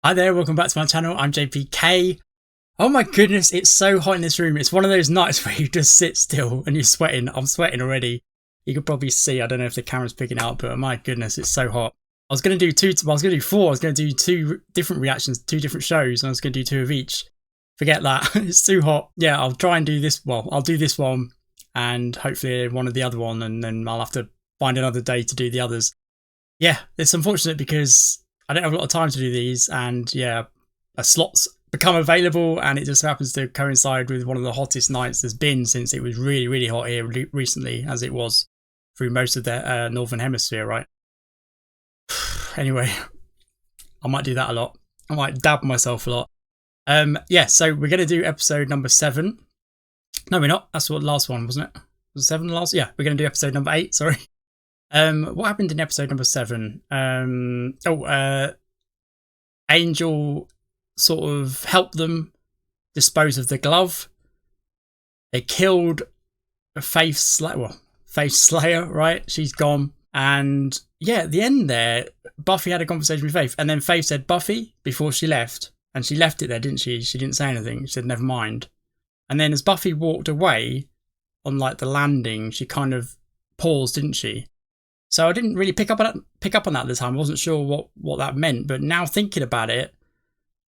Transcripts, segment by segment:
Hi there, welcome back to my channel. I'm JPK. Oh my goodness, it's so hot in this room. It's one of those nights where you just sit still and you're sweating. I'm sweating already. You could probably see, I don't know if the camera's picking out, but my goodness, it's so hot. I was going to do four. I was going to do two different reactions, two different shows, and I was going to do two of each. Forget that. It's too hot. Yeah, I'll try and do this. Well, I'll do this one and hopefully one of the other one, and then I'll have to find another day to do the others. Yeah, it's unfortunate because I don't have a lot of time to do these, and yeah, a slot's become available, and it just happens to coincide with one of the hottest nights there's been since it was really, really hot here recently, as it was through most of the northern hemisphere, right? Anyway, I might do that a lot. I might dab myself a lot. Yeah, so we're going to do episode number 7. No, we're not. That's what the last one, wasn't it? Was it 7 the last? Yeah, we're going to do episode number 8, sorry. What happened in episode number 7? Angel sort of helped them dispose of the glove. They killed Faith Slayer, right? She's gone. And yeah, at the end there, Buffy had a conversation with Faith, and then Faith said Buffy before she left, and she left it there, didn't she? She didn't say anything. She said never mind. And then as Buffy walked away on like the landing, she kind of paused, didn't she? So I didn't really pick up on that at the time. I wasn't sure what that meant, but now thinking about it,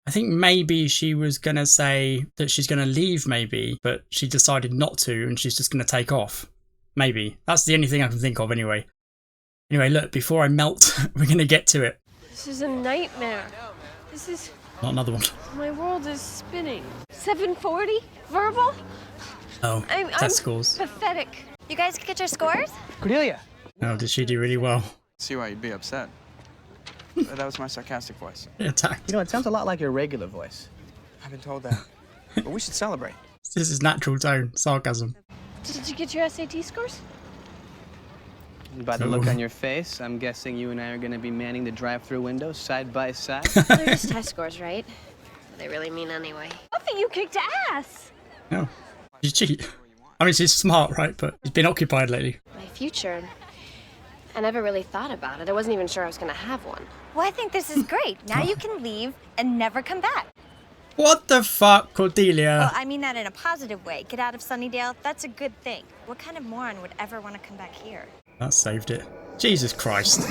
I think maybe she was going to say that she's going to leave maybe, but she decided not to, and she's just going to take off. Maybe. That's the only thing I can think of anyway. Anyway, look, before I melt, we're going to get to it. This is a nightmare. This is... Not another one. My world is spinning. 740? Verbal? Oh, test scores. I'm pathetic. You guys get your scores? Cordelia. Oh, did she do really well? See why you'd be upset. That was my sarcastic voice. Attacked. You know, it sounds a lot like your regular voice. I've been told that. But we should celebrate. This is natural tone, sarcasm. Did you get your SAT scores? By the look on your face, I'm guessing you and I are going to be manning the drive-through window side by side. They're just test scores, right? What they really mean anyway. Buffy, you kicked ass! No. You cheat. I mean, she's smart, right? But she's been occupied lately. My future. I never really thought about it. I wasn't even sure I was going to have one. Well, I think this is great. Now you can leave and never come back. What the fuck, Cordelia? Well, I mean that in a positive way. Get out of Sunnydale, that's a good thing. What kind of moron would ever want to come back here? That saved it. Jesus Christ.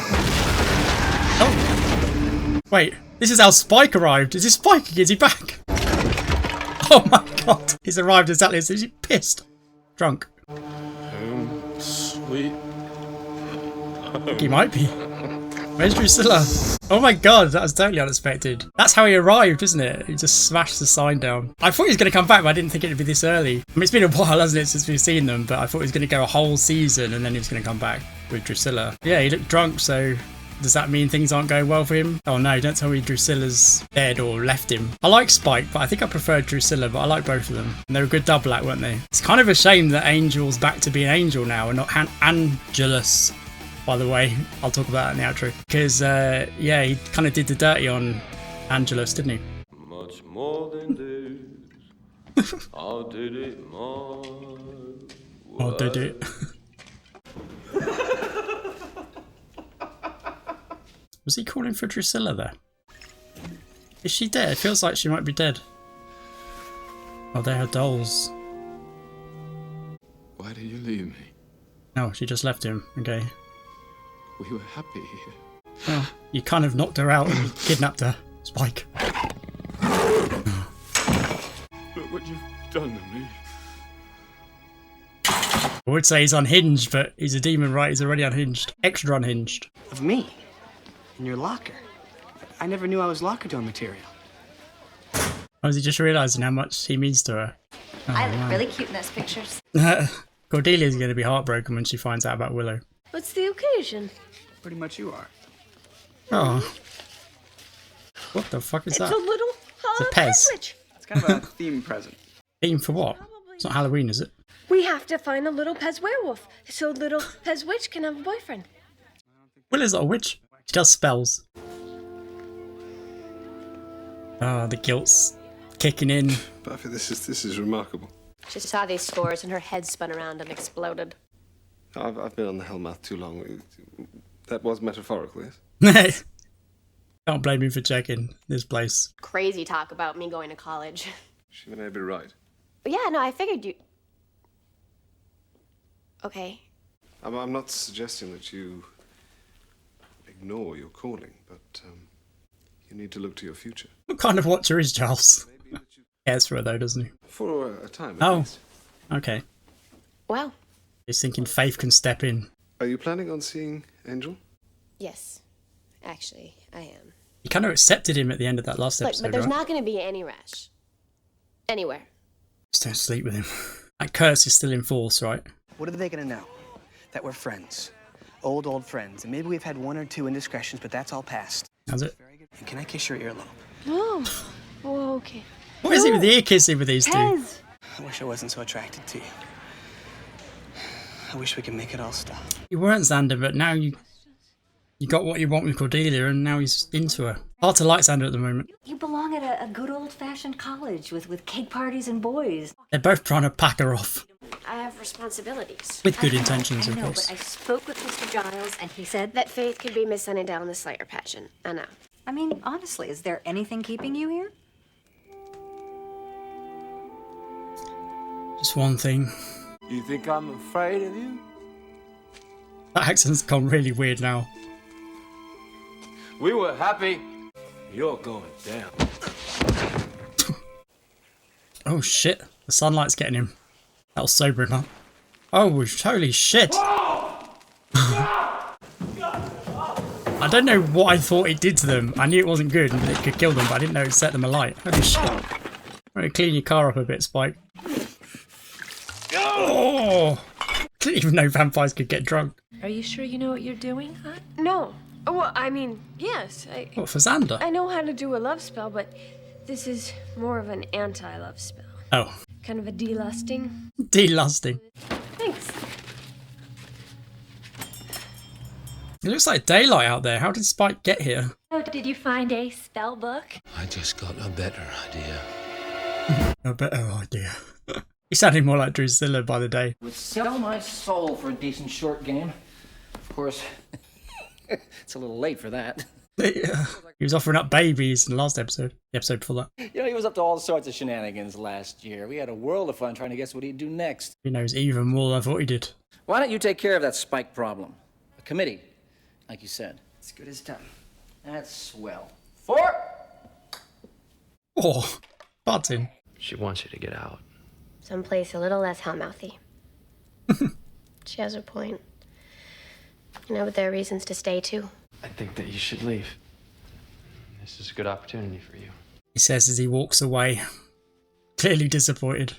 Oh. Wait, this is how Spike arrived. Is this Spike? Is he back? Oh my god. He's arrived exactly as he's pissed. Drunk. Sweet. He might be. Where's Drusilla? Oh my god, that was totally unexpected. That's how he arrived, isn't it? He just smashed the sign down. I thought he was going to come back, but I didn't think it would be this early. I mean, it's been a while, hasn't it, since we've seen them, but I thought he was going to go a whole season and then he was going to come back with Drusilla. Yeah, he looked drunk, so does that mean things aren't going well for him? Oh no, don't tell me Drusilla's dead or left him. I like Spike, but I think I preferred Drusilla, but I like both of them. And they were a good double act, weren't they? It's kind of a shame that Angel's back to being Angel now and not Angelus. By the way, I'll talk about that in the outro. Because, yeah, he kind of did the dirty on Angelus, didn't he? Much more than this. I did it more. Oh, did it? Was he calling for Drusilla there? Is she dead? It feels like she might be dead. Oh, they're her dolls. Why did you leave me? No, she just left him. Okay. We were happy here. Well, you kind of knocked her out and kidnapped her, Spike. Look what you've done to me. I would say he's unhinged, but he's a demon, right? He's already unhinged. Extra unhinged. Of me. In your locker. I never knew I was locker door material. Or is he just realising how much he means to her? Oh, I look wow. really cute in those pictures. Cordelia's going to be heartbroken when she finds out about Willow. What's the occasion? Pretty much you are. Oh. What the fuck is It's that? a little It's a Pez. sandwich. It's kind of a theme present. Theme for what? It's not Halloween, is it? We have to find a little Pez werewolf so little Pez witch can have a boyfriend. Willow's not a witch. She does spells. Oh, the guilt's kicking in. Buffy, this is remarkable. She saw these scores and her head spun around and exploded. I've been on the Hellmouth too long. That was metaphorical, yes? Can't blame me for checking this place. Crazy talk about me going to college. She may be right. But yeah, no, I figured you... Okay. I'm not suggesting that you ignore your calling, but you need to look to your future. What kind of watcher is Charles? Cares for her though, doesn't he? For a time, at Oh, least. okay. Well, He's thinking Faith can step in. Are you planning on seeing Angel? yes. Actually, I am. He kind of accepted him at the end of that last Look, episode, but there's right? not going to be any rush. Anywhere. Just don't sleep with him. That curse is still in force, right? What are they gonna know? That we're friends. Old friends. And maybe we've had one or two indiscretions, but that's all past. How's it? Very good. And can I kiss your earlobe? No. Oh, okay. What is it with the ear kissing with these two? I wish I wasn't so attracted to you. I wish we could make it all stop. You weren't Xander, but now you got what you want with Cordelia, and now he's into her. Hard to like Xander at the moment. You belong at a good old-fashioned college with cake parties and boys. They're both trying to pack her off. I have responsibilities. With good intentions, I of know, course. but I spoke with Mr. Giles, and he said That Faith could be Miss Sunnydale in the Slayer pageant. I know. I mean, honestly, is there anything keeping you here? Just one thing. You think I'm afraid of you? That accent's gone really weird now. We were happy. You're going down. Oh shit, the sunlight's getting him. That'll sober him up. Oh, holy shit! I don't know what I thought it did to them. I knew it wasn't good and it could kill them, but I didn't know it set them alight. Holy shit. I'm gonna clean your car up a bit, Spike. Oh! I didn't even know vampires could get drunk. Are you sure you know what you're doing, huh? No. Well, I mean, yes. What, for Xander? I know how to do a love spell, but this is more of an anti-love spell. Oh. Kind of a delusting. Delusting. Thanks. It looks like daylight out there. How did Spike get here? Oh, did you find a spell book? I just got a better idea. A better idea. He sounded more like Drusilla by the day. Would sell my soul for a decent short game. Of course, it's a little late for that. He was offering up babies in the last episode. The episode before that. You know, he was up to all sorts of shenanigans last year. We had a world of fun trying to guess what he'd do next. He knows even more than I thought he did. Why don't you take care of that Spike problem? A committee, like you said. It's good as done. That's swell. 4! Oh, button. She wants you to get out. Someplace a little less hellmouthy. She has a point. You know, but there are reasons to stay, too. I think that you should leave. This is a good opportunity for you. He says as he walks away. Clearly disappointed.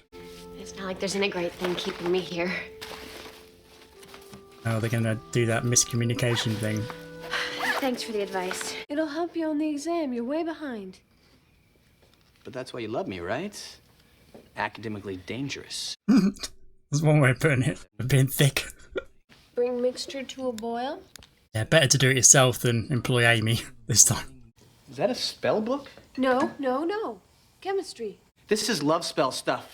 It's not like there's any great thing keeping me here. Oh, they're gonna do that miscommunication thing. Thanks for the advice. It'll help you on the exam. You're way behind. But that's why you love me, right? Academically dangerous. That's one way of putting it. Being thick. Bring mixture to a boil? Yeah, better to do it yourself than employ Amy this time. Is that a spell book? No. Chemistry. This is love spell stuff.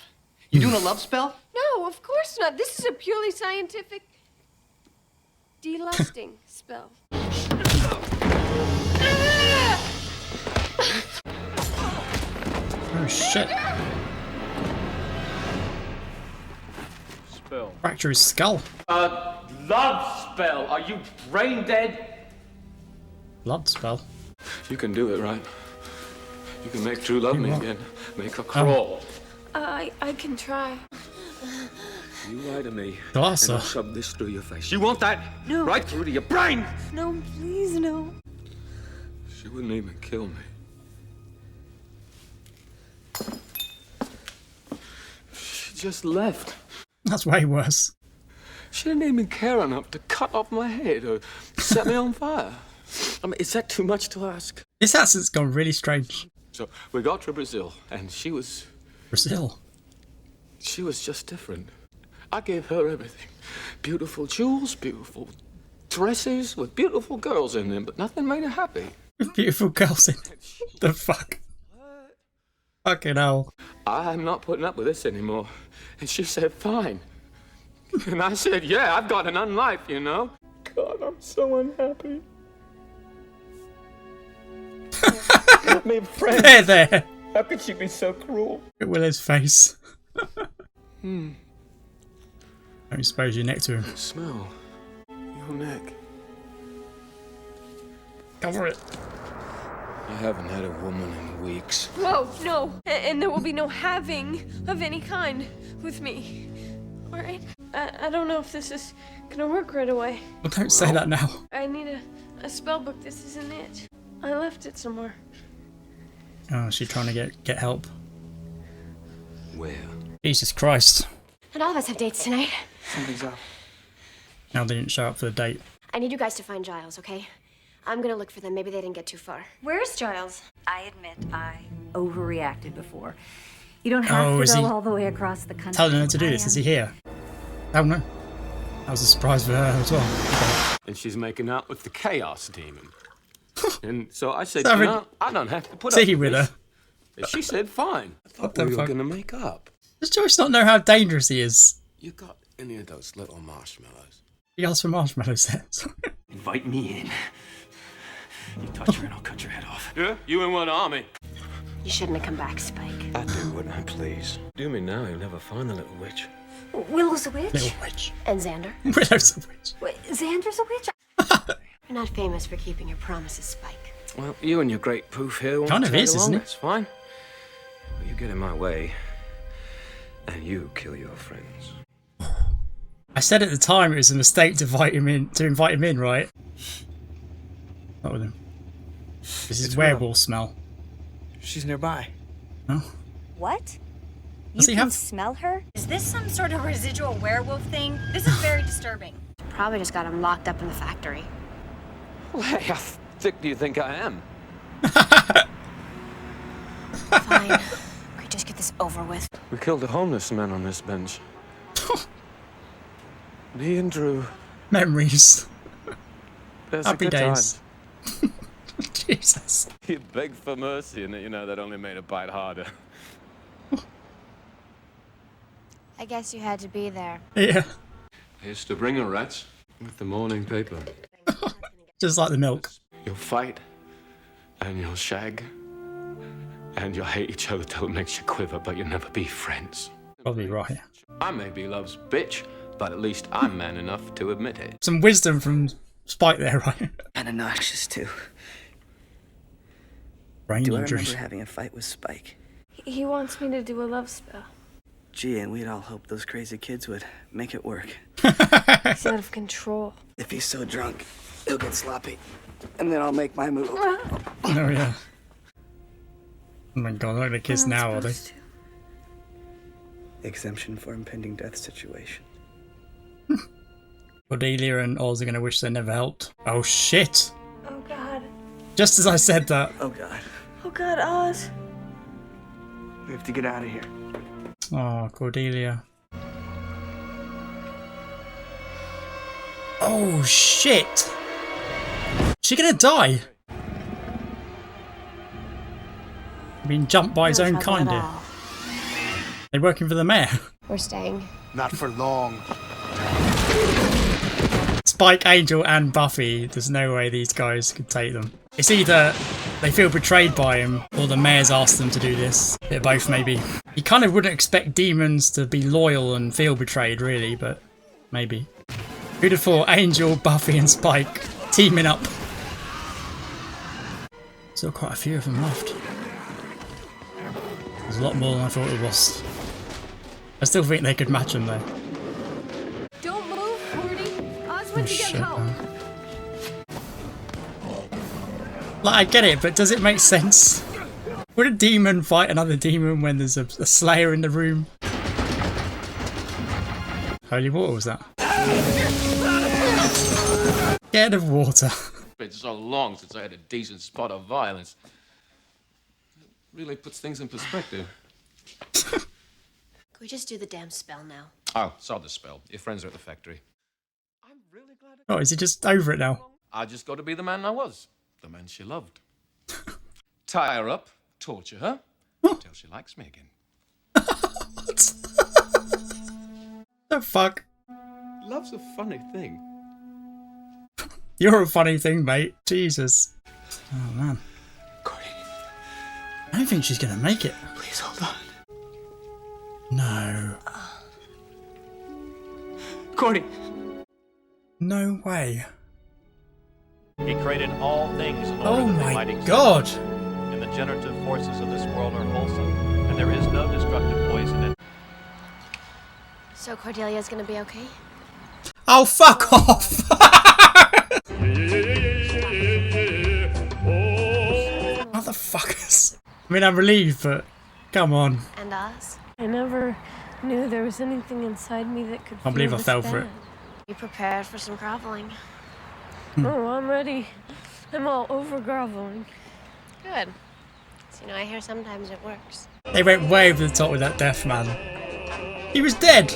You doing a love spell? No, of course not. This is a purely scientific delusting spell. Oh shit. Spell. Fracture his skull. Love spell! Are you brain dead? Blood spell. You can do it, right? You can make true love me again. Make her crawl. I can try. You lie to me, Glasser. and I'll shove this through your face. You want that? No. Right through to your brain! No, please, no. She wouldn't even kill me. She just left. That's way worse. She didn't even care enough to cut off my head or set me on fire. I mean, is that too much to ask? This accent's gone really strange. So we got to Brazil, and she was Brazil. just different. I gave her everything. Beautiful jewels, beautiful dresses with beautiful girls in them, but nothing made her happy. Beautiful girls in it. The fuck? Fucking hell. I'm not putting up with this anymore. And she said, fine. And I said, yeah, I've got an unlife, you know? God, I'm so unhappy. have made friends. There. How could she be so cruel? Look at Willow's face. Don't expose your neck to him. Smell. Your neck. Cover it. I haven't had a woman in weeks. Whoa, no. And there will be no having of any kind with me. All right? I don't know if this is gonna work right away. Well, don't say that now. I need a spell book. This isn't it. I left it somewhere. Oh, she's trying to get help. Where? Jesus Christ. And all of us have dates tonight. Something's up. Now they didn't show up for the date. I need you guys to find Giles, okay? I'm gonna look for them. Maybe they didn't get too far. Where's Giles? I admit I overreacted before. You don't have is to he go all the way across the country. telling her to do this? Is he here? Oh no. That was a surprise for her as well. And she's making out with the chaos demon. And so I said, Sorry. I don't have to put See up with with this. her. And she said, fine. I thought the we were fuck? gonna make up. Does Joyce not know how dangerous he is? You got any of those little marshmallows? He asked for marshmallows there. Invite me in. You touch her and I'll cut your head off. Yeah? You in one army? You shouldn't have come back, Spike. I do what I please. Do me now, you'll never find the little witch. Willow's a witch? Little witch. And Xander. Willow's a witch. Wait, Xander's a witch? You're not famous for keeping your promises, Spike. Well, you and your great poof here want Kind to of tag is, along, isn't it? That's fine. But you get in my way, and you kill your friends. I said at the time it was a mistake to invite him in, right? Not with him. This is It's werewolf smell. She's nearby. No? What? Does You he can have- smell her? Is this some sort of residual werewolf thing? This is very disturbing. Probably just got him locked up in the factory. Well, hey, how thick do you think I am? Fine. We just get this over with. We killed a homeless man on this bench. Me and Drew. Memories. There's Happy a good days. Jesus. He begged for mercy, and that only made it bite harder. I guess you had to be there. Yeah. Here's to bring her, rats, with the morning paper. Just like the milk. You'll fight, and you'll shag, and you'll hate each other till it makes you quiver, but you'll never be friends. Probably right. I may be love's bitch, but at least I'm man enough to admit it. Some wisdom from Spike there, right? And obnoxious, too. Brain Do I injury. remember having a fight with Spike? He wants me to do a love spell. Gee, and we'd all hoped those crazy kids would make it work. He's out of control. If he's so drunk, he'll get sloppy. And then I'll make my move. Oh, yeah. Oh my god, look at the kids now, are they? Exemption for impending death situation. Cordelia and Oz are going to wish they never helped. Oh shit! Oh god. Just as I said that. Oh god. Oh god, Oz. We have to get out of here. Oh, Cordelia. Oh shit! She gonna die? Being jumped by his No own trouble kind at here. all. They're working for the mayor. We're staying. Not for long. Spike, Angel, and Buffy. There's no way these guys could take them. It's either they feel betrayed by him, or the mayor's asked them to do this. Bit of both, maybe. You kind of wouldn't expect demons to be loyal and feel betrayed, really, but maybe. Who'd have thought Angel, Buffy, and Spike teaming up? Still quite a few of them left. There's a lot more than I thought it was. I still think they could match them, though. Don't move, Cordy. Oz Oh, went to get shit, help. man. Like, I get it, but does it make sense? Would a demon fight another demon when there's a slayer in the room? Holy water was that? Scared of water. It's been so long since I had a decent spot of violence. It really puts things in perspective. Can we just do the damn spell now? Oh, saw the spell. Your friends are at the factory. Oh, is he just over it now? I just got to be the man I was. The man she loved. Tie her up, torture her, until she likes me again. The fuck? Love's a funny thing. You're a funny thing, mate. Jesus. Oh, man. don't think she's gonna make it. Please hold on. No. Cordy. No way. He created all things in Oh order that they my might exist. god. And the generative forces of this world are wholesome, and there is no destructive poison in. So Cordelia's gonna be okay? Oh, fuck off. Motherfuckers. I mean, I'm relieved, but come on. And us? I never knew there was anything inside me that could. Can't believe I this fell for it. bad. You prepared for some groveling? Oh, I'm ready. I'm all over groveling. Good. So, I hear sometimes it works. They went way over the top with that death, man. He was dead.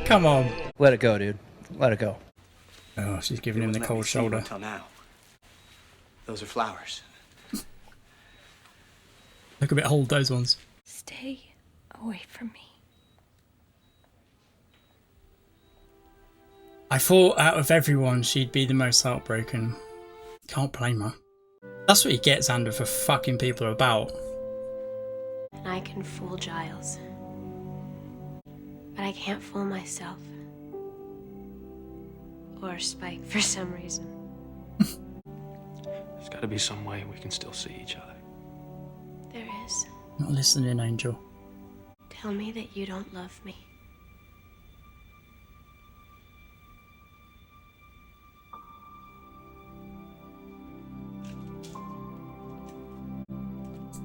Come on. Let it go, dude. Let it go. Oh, she's giving him the cold shoulder. Until now. Those are flowers. Look a bit old, those ones. Stay away from me. I thought out of everyone, she'd be the most heartbroken. Can't blame her. That's what you get, Xander, for fucking people about. And I can fool Giles. But I can't fool myself. Or Spike for some reason. There's got to be some way we can still see each other. There is. Not listening, Angel. Tell me that you don't love me.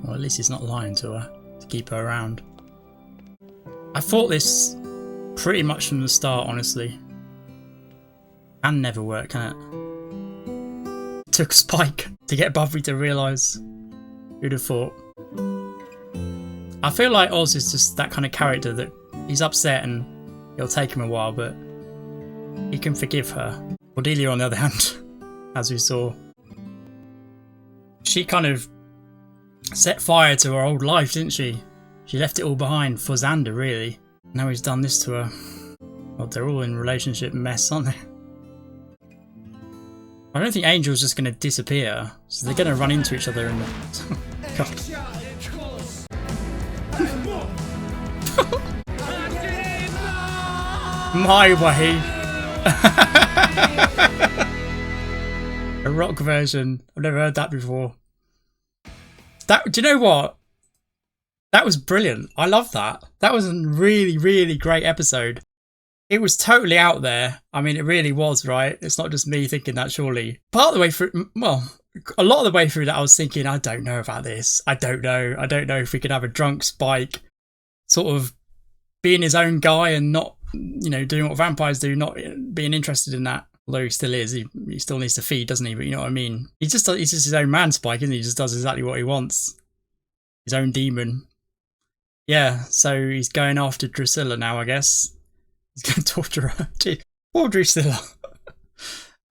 Well, at least he's not lying to her to keep her around. I thought this pretty much from the start, honestly. Can never work, can it? Took Spike to get Buffy to realise. Who'd have thought? I feel like Oz is just that kind of character that he's upset and it'll take him a while, but he can forgive her. Cordelia, on the other hand, as we saw, she kind of set fire to her old life, didn't she? She left it all behind for Xander, really. Now he's done this to her. Well, they're all in relationship mess, aren't they? I don't think Angel's just going to disappear, so they're going to run into each other in the... God. My way. A rock version. I've never heard that before. Do you know what? That was brilliant. I love that. That was a really, really great episode. It was totally out there. I mean, it really was, right? It's not just me thinking that, surely. Part of the way through, well, a lot of the way through that, I was thinking, I don't know about this. I don't know. I don't know if we could have a drunk Spike sort of being his own guy and not, you know, doing what vampires do, not being interested in that. Although he still is. He still needs to feed, doesn't he? But you know what I mean? He's just his own man, Spike, isn't he? He just does exactly what he wants. His own demon. Yeah, so he's going after Drusilla now, I guess. He's going to torture her. Gee, poor Drusilla.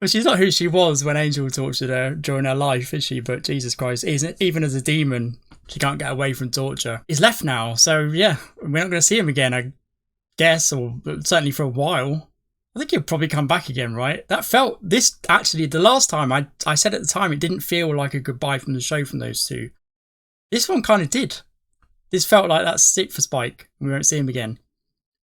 Well, she's not who she was when Angel tortured her during her life, is she? But Jesus Christ, even as a demon, she can't get away from torture. He's left now, so yeah, we're not going to see him again, I guess, or certainly for a while. I think he'll probably come back again, right? That felt, this actually, the last time, I said at the time, it didn't feel like a goodbye from the show from those two. This one kind of did. This felt like that's it for Spike. We won't see him again.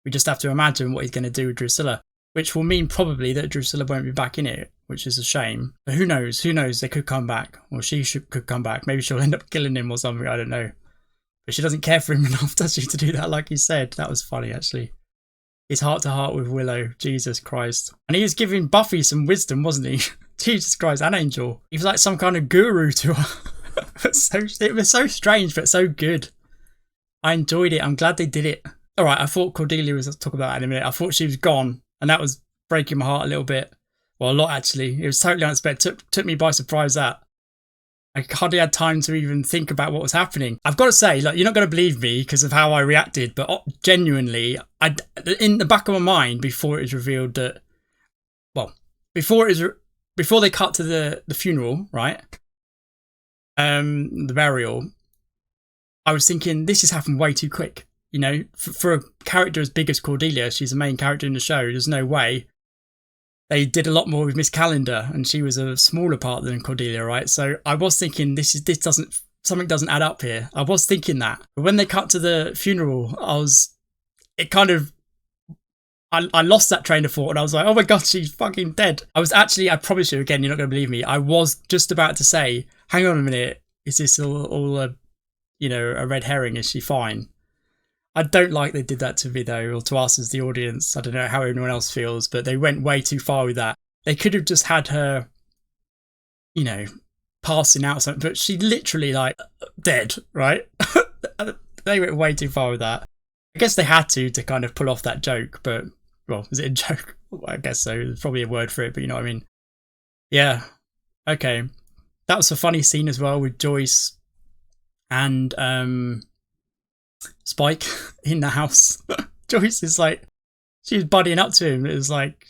We just have to imagine what he's going to do with Drusilla, which will mean probably that Drusilla won't be back in it, which is a shame. But who knows? Who knows? They could come back. Or could come back. Maybe she'll end up killing him or something. I don't know. But she doesn't care for him enough, does she, to do that, like you said. That was funny, actually. His heart-to-heart with Willow. Jesus Christ. And he was giving Buffy some wisdom, wasn't he? Jesus Christ, and Angel. He was like some kind of guru to her. It was so strange, but so good. I enjoyed it. I'm glad they did it. All right, I thought Cordelia was, I'll talk about that in a minute. I thought she was gone, and that was breaking my heart a little bit. Well, a lot, actually. It was totally unexpected. Took me by surprise, that. I hardly had time to even think about what was happening. I've got to say, like, you're not going to believe me because of how I reacted, but genuinely, in the back of my mind, before it was revealed that, well, before they cut to the funeral, right? The burial, I was thinking, this has happened way too quick. You know, for a character as big as Cordelia, she's the main character in the show, there's no way. They did a lot more with Miss Calendar, and she was a smaller part than Cordelia, right? So I was thinking, this doesn't something doesn't add up here. I was thinking that. But when they cut to the funeral, I lost that train of thought and I was like, oh my God, she's fucking dead. I promise you, again, you're not going to believe me. I was just about to say, hang on a minute. Is this all a red herring? Is she fine? I don't like they did that to me though, or to us as the audience. I don't know how anyone else feels, but they went way too far with that. They could have just had her, passing out or something, but she literally like dead, right? They went way too far with that. I guess they had to kind of pull off that joke, but, well, is it a joke? I guess so. There's probably a word for it, but you know what I mean? Yeah. Okay. That was a funny scene as well with Joyce and Spike in the house. Joyce is like, she was buddying up to him. It was like,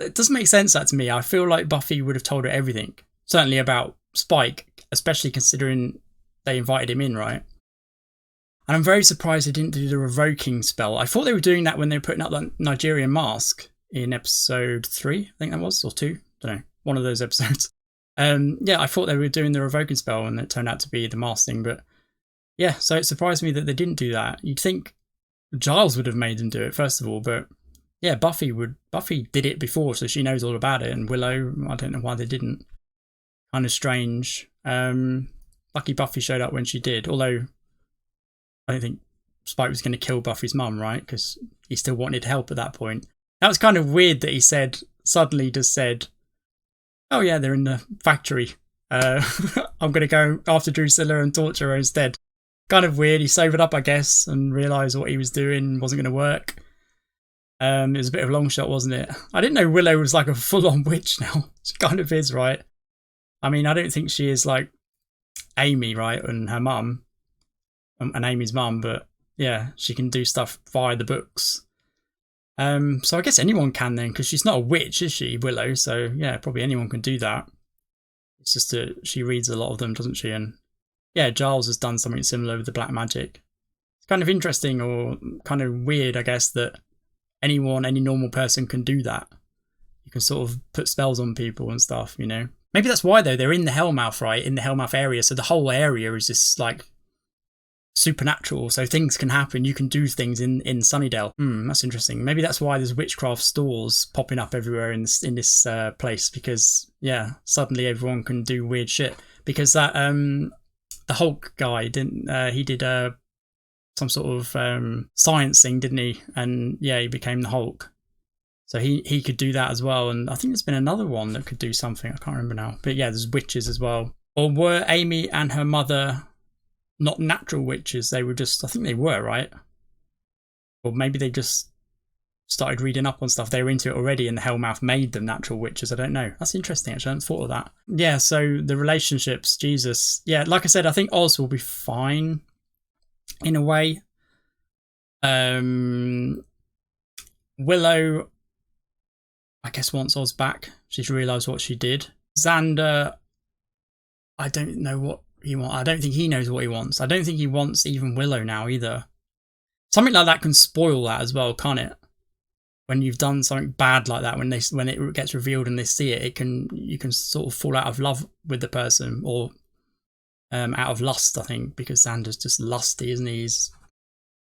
it doesn't make sense, that to me. I feel like Buffy would have told her everything. Certainly about Spike, especially considering they invited him in, right? And I'm very surprised they didn't do the revoking spell. I thought they were doing that when they were putting up that Nigerian mask in episode 3, I think that was, or 2. Don't know, one of those episodes. Yeah, I thought they were doing the revoking spell and it turned out to be the mask thing, but yeah, so it surprised me that they didn't do that. You'd think Giles would have made them do it, first of all, but yeah, Buffy did it before, so she knows all about it, and Willow, I don't know why they didn't. Kind of strange. Lucky Buffy showed up when she did, although I don't think Spike was going to kill Buffy's mum, right? Because he still wanted help at that point. That was kind of weird that he suddenly just said, oh yeah, they're in the factory. I'm going to go after Drusilla and torture her instead. Kind of weird. He sobered up, I guess, and realised what he was doing wasn't going to work. It was a bit of a long shot, wasn't it? I didn't know Willow was like a full-on witch now. She kind of is, right? I mean, I don't think she is like Amy, right? And her mum. And Amy's mum, but yeah, she can do stuff via the books. So I guess anyone can then, because she's not a witch, is she, Willow? So yeah, probably anyone can do that. It's just that she reads a lot of them, doesn't she? And yeah, Giles has done something similar with the black magic. It's kind of interesting or kind of weird, I guess, that any normal person can do that. You can sort of put spells on people and stuff, Maybe that's why, though. They're in the Hellmouth, right? In the Hellmouth area. So the whole area is just like supernatural, so things can happen. You can do things in Sunnydale. That's interesting. Maybe that's why there's witchcraft stores popping up everywhere in this place, because yeah, suddenly everyone can do weird shit. Because that the Hulk guy he did some sort of science thing, didn't he? And yeah, he became the Hulk. So he could do that as well. And I think there's been another one that could do something. I can't remember now. But yeah, there's witches as well. Or were Amy and her mother not natural witches? They were just, I think they were, right? Or maybe they just started reading up on stuff. They were into it already and the Hellmouth made them natural witches. I don't know. That's interesting, actually. I hadn't thought of that. Yeah, so the relationships, Jesus. Yeah, like I said, I think Oz will be fine in a way. Willow, I guess, wants Oz back. She's realised what she did. Xander, I don't know what he wants. I don't think he knows what he wants. I don't think he wants even Willow now either. Something like that can spoil that as well, can't it? When you've done something bad like that, when it gets revealed and they see it, you can sort of fall out of love with the person, or out of lust, I think, because Xander's just lusty, isn't he?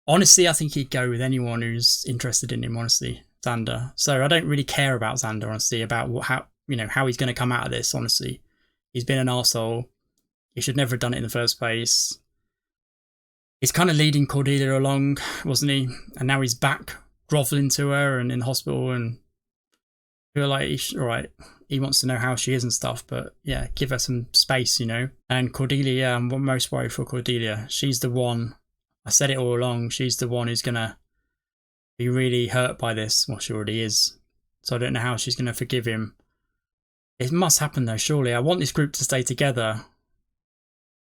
Honestly, I think he'd go with anyone who's interested in him, honestly, Xander. So I don't really care about Xander, honestly, about how he's going to come out of this, honestly. He's been an arsehole. He should never have done it in the first place. He's kind of leading Cordelia along, wasn't he? And now he's back groveling to her and in the hospital, and feel like alright, he wants to know how she is and stuff, but yeah, give her some space, And Cordelia, I'm most worried for Cordelia. She's the one, I said it all along, she's the one who's gonna be really hurt by this. Well, she already is. So I don't know how she's gonna forgive him. It must happen though, surely. I want this group to stay together.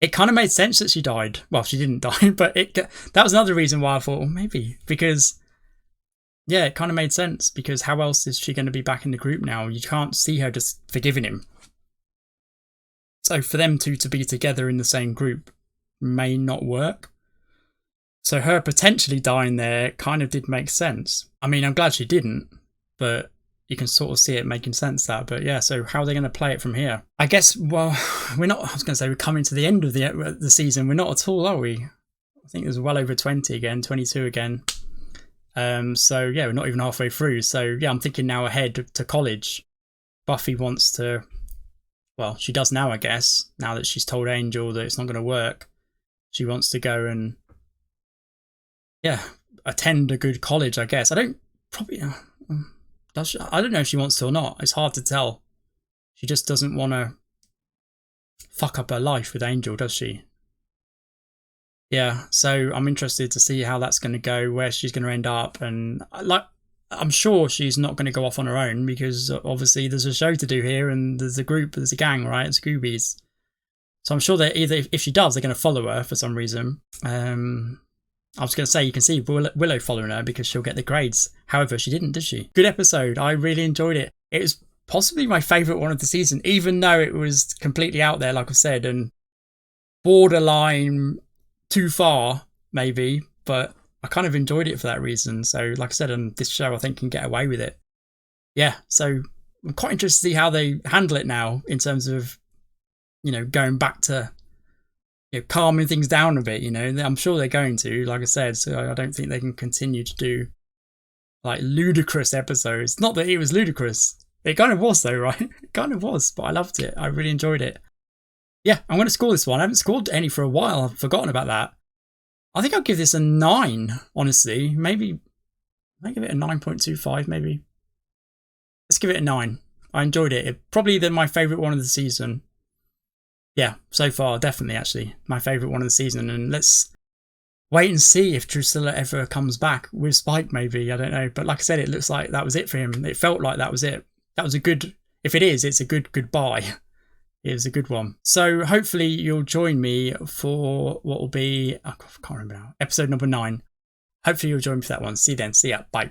It kind of made sense that she died. Well, she didn't die, but that was another reason why I thought, well, maybe. Because, yeah, it kind of made sense. Because how else is she going to be back in the group now? You can't see her just forgiving him. So for them two to be together in the same group may not work. So her potentially dying there kind of did make sense. I mean, I'm glad she didn't. But you can sort of see it making sense that. But yeah, so how are they going to play it from here? I guess, well, we're not, I was going to say we're coming to the end of the season. We're not at all, are we? I think there's well over 20 again, 22 again. So yeah, we're not even halfway through. So yeah, I'm thinking now ahead to college. Buffy wants to, well, she does now, I guess, now that she's told Angel that it's not going to work. She wants to go and, yeah, attend a good college, I guess. I don't know if she wants to or not. It's hard to tell. She just doesn't want to fuck up her life with Angel, does she? Yeah, so I'm interested to see how that's going to go, where she's going to end up, and I'm sure she's not going to go off on her own, because obviously there's a show to do here, and there's a group, there's a gang, right? Scoobies. So I'm sure that either if she does, they're going to follow her for some reason. I was going to say, you can see Willow following her because she'll get the grades. However, she didn't, did she? Good episode. I really enjoyed it. It was possibly my favourite one of the season, even though it was completely out there, like I said, and borderline too far, maybe, but I kind of enjoyed it for that reason. So, like I said, on this show, I think can get away with it. Yeah, so I'm quite interested to see how they handle it now in terms of, you know, going back to, you know, calming things down a bit, you know. I'm sure they're going to, like I said, so I don't think they can continue to do, like, ludicrous episodes. Not that it was ludicrous. It kind of was, though, right? It kind of was, but I loved it. I really enjoyed it. Yeah, I'm going to score this one. I haven't scored any for a while. I've forgotten about that. I think I'll give this a 9, honestly. Maybe I give it a 9.25, maybe. Let's give it a 9. I enjoyed it. Probably my favourite one of the season. Yeah, so far, definitely, actually. My favourite one of the season. And let's wait and see if Drusilla ever comes back with Spike, maybe. I don't know. But like I said, it looks like that was it for him. It felt like that was it. That was a good... If it is, it's a good goodbye. It was a good one. So hopefully you'll join me for what will be, I can't remember now, episode number 9. Hopefully you'll join me for that one. See you then. See ya. Bye.